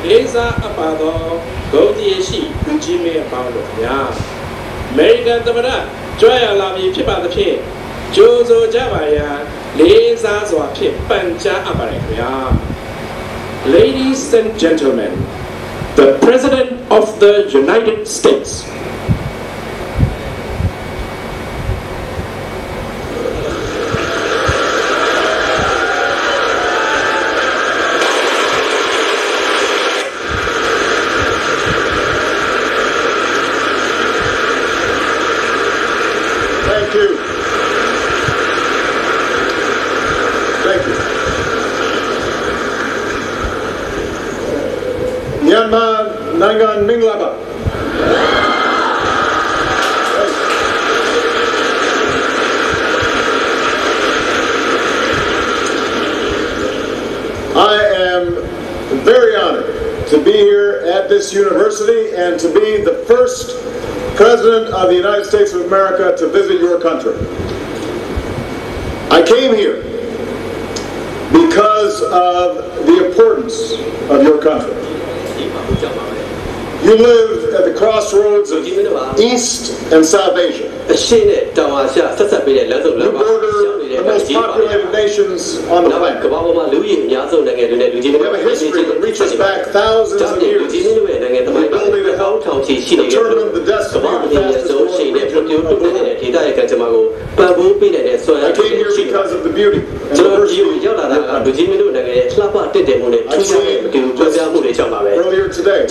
Lisa Apado, Goldie She, Jimmy Apollo, Ya. American Tamara, Joya Lavi Pipa the Pin, Jozo Javaya, Lisa Swapip, Panja Aparia. Ladies and gentlemen, the President of the United States. Yangon Minglaba. I am very honored to be here at this university and to be the first President of the United States of America to visit your country. I came here because of the importance of your country. You live at the crossroads of East and South Asia. You border the most populated nations on the planet. You have a history that reaches back thousands of years. The ability to help determine the destiny of the fastest growing region of the world. I came here because of the beauty and diversity of your country. I've seen earlier today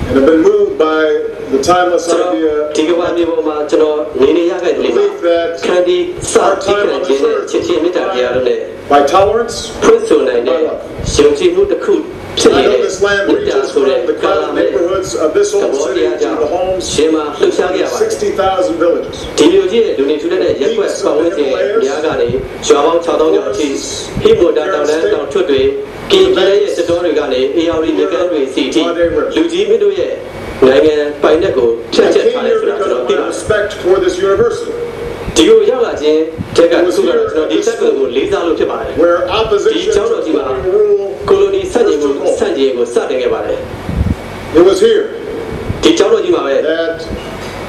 and have been moved by the timeless idea of belief that our time on this earth by tolerance, by love. I know this land reaches from the crowded neighborhoods of this old city to the homes of 60,000 villages. Peaks of the Himalayas, forests, barren state, respect for this university. Where opposition to rule it was here that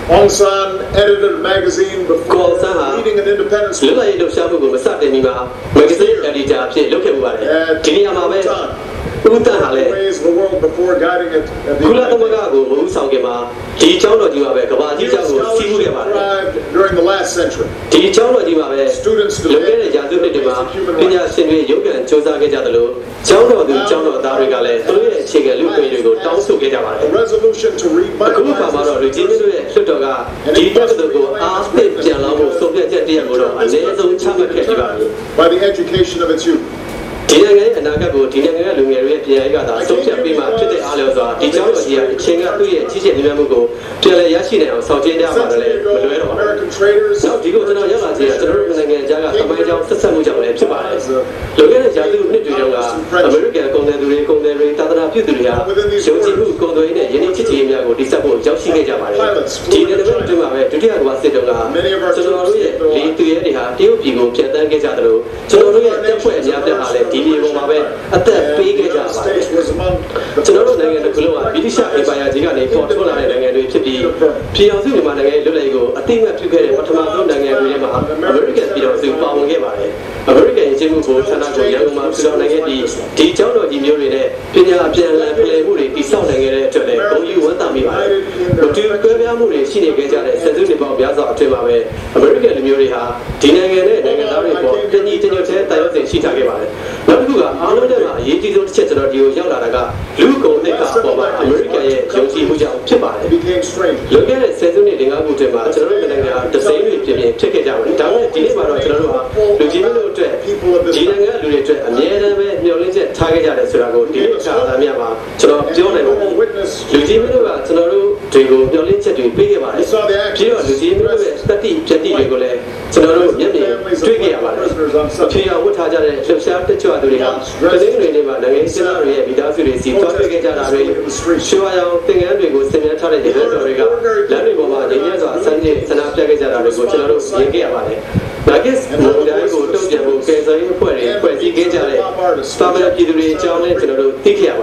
Aung San edited a magazine before leading an independent school. It was here at ways of the world before guiding it at the arrived during the last century. Students debated basic human rights. A resolution to revitalize by the education of its youth. I came here artists. Family Kiduri, John and Tikia.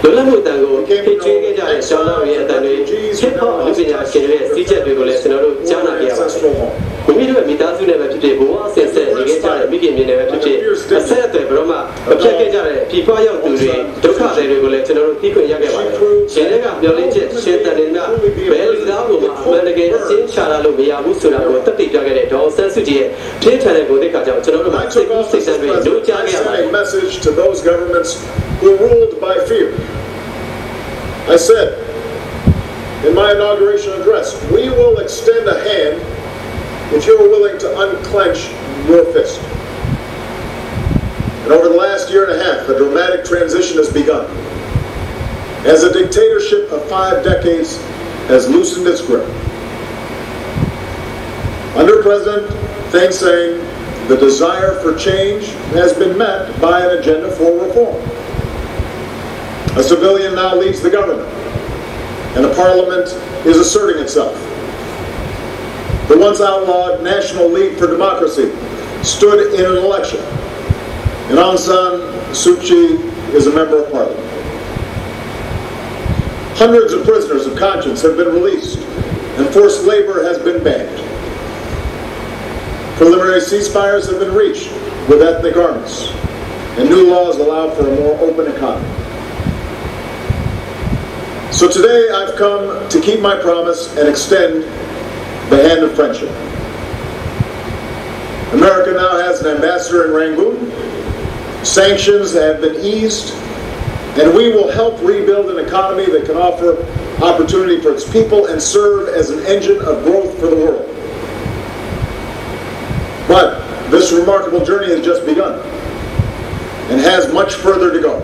Lulamu Tango, Pitching and Shana, hip hop, living at Kenya, teacher, people, Jana. We do a Mitazu never to do, who was and said, you get a medium never to do. A senator, Broma, a Pekajare, people out to read, Doka, they regulate to know Pico Yagama. Shenega, Yolinjet, Shentanina, Bellizabuma, Managay, Shalabia, Musula, or Tati Jagare, all Sensuji, Tintan, Bodeka, to know my 600, do a message to those governments who ruled by fear. I said in my inauguration address, we will extend a hand if you're willing to unclench your fist. And over the last year and a half, a dramatic transition has begun, as a dictatorship of 5 decades has loosened its grip. Under President Thein Sein, the desire for change has been met by an agenda for reform. A civilian now leads the government, and the parliament is asserting itself. The once outlawed National League for Democracy stood in an election, and Aung San Suu Kyi is a member of parliament. Hundreds of prisoners of conscience have been released, and forced labor has been banned. Preliminary ceasefires have been reached with ethnic armies, and new laws allow for a more open economy. So today I've come to keep my promise and extend the hand of friendship. America now has an ambassador in Rangoon. Sanctions have been eased, and we will help rebuild an economy that can offer opportunity for its people and serve as an engine of growth for the world. But this remarkable journey has just begun and has much further to go.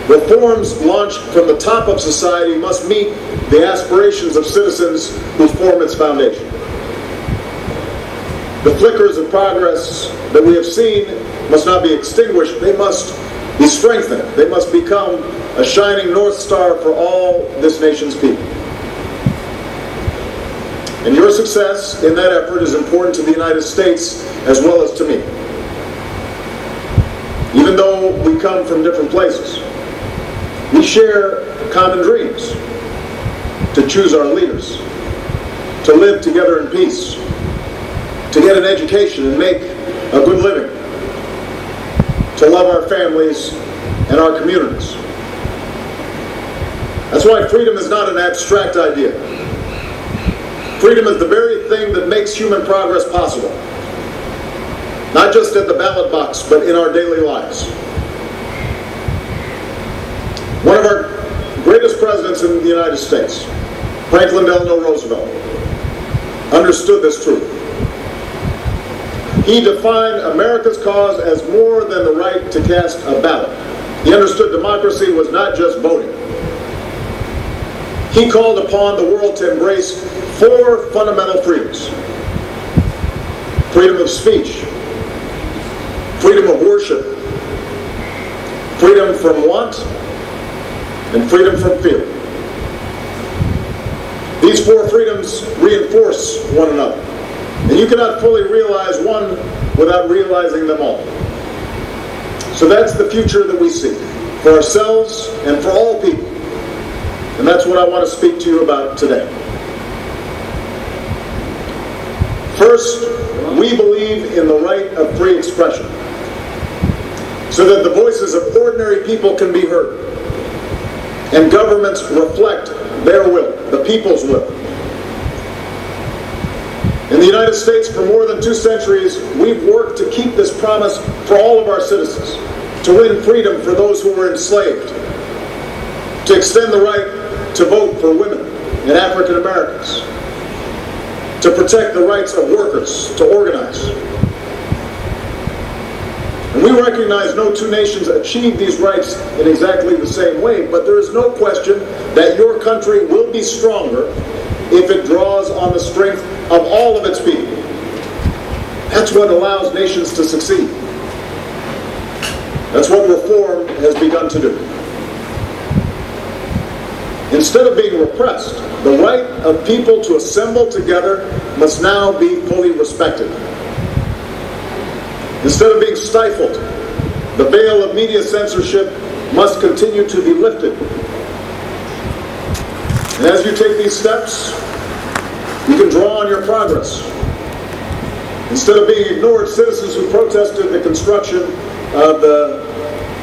Reforms launched from the top of society must meet the aspirations of citizens who form its foundation. The flickers of progress that we have seen must not be extinguished. They must be strengthened. They must become a shining North Star for all this nation's people. And your success in that effort is important to the United States as well as to me. Even though we come from different places, we share common dreams: to choose our leaders, to live together in peace, to get an education and make a good living, to love our families and our communities. That's why freedom is not an abstract idea. Freedom is the very thing that makes human progress possible, not just at the ballot box, but in our daily lives. One of our greatest presidents in the United States, Franklin Delano Roosevelt, understood this truth. He defined America's cause as more than the right to cast a ballot. He understood democracy was not just voting. He called upon the world to embrace 4 fundamental freedoms: freedom of speech, freedom of worship, freedom from want, and freedom from fear. These 4 freedoms reinforce one another, and you cannot fully realize one without realizing them all. So that's the future that we see for ourselves and for all people, and that's what I want to speak to you about today. First, we believe in the right of free expression, so that the voices of ordinary people can be heard, and governments reflect their will, the people's will. In the United States, for more than 2 centuries, we've worked to keep this promise for all of our citizens, to win freedom for those who were enslaved, to extend the right to vote for women and African Americans, to protect the rights of workers to organize. And we recognize no 2 nations achieve these rights in exactly the same way, but there is no question that your country will be stronger if it draws on the strength of all of its people. That's what allows nations to succeed. That's what reform has begun to do. Instead of being repressed, the right of people to assemble together must now be fully respected. Instead of being stifled, the veil of media censorship must continue to be lifted. And as you take these steps, you can draw on your progress. Instead of being ignored, citizens who protested the construction of the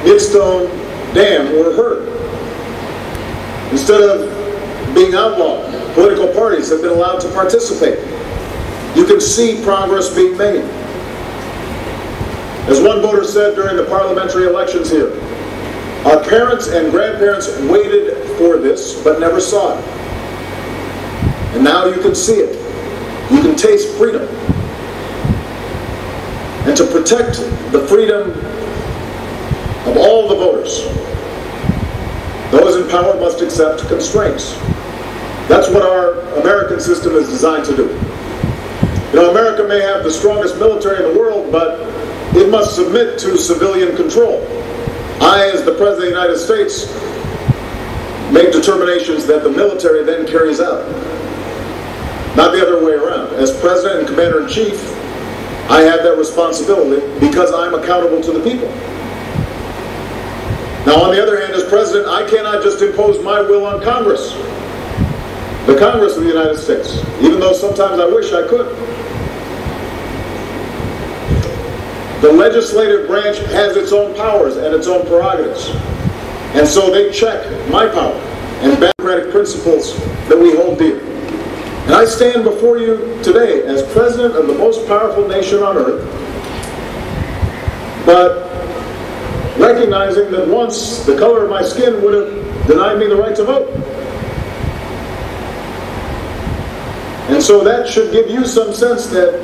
Midstone Dam were heard. Instead of being outlawed, political parties have been allowed to participate. You can see progress being made. As one voter said during the parliamentary elections here, our parents and grandparents waited for this but never saw it. And now you can see it. You can taste freedom. And to protect the freedom of all the voters, those in power must accept constraints. That's what our American system is designed to do. You know, America may have the strongest military in the world, but it must submit to civilian control. I, as the President of the United States, make determinations that the military then carries out. Not the other way around. As President and Commander-in-Chief, I have that responsibility because I'm accountable to the people. Now, on the other hand, as President, I cannot just impose my will on Congress. The Congress of the United States, even though sometimes I wish I could. The legislative branch has its own powers and its own prerogatives. And so they check my power and democratic principles that we hold dear. And I stand before you today as President of the most powerful nation on earth, but recognizing that once the color of my skin would have denied me the right to vote. And so that should give you some sense that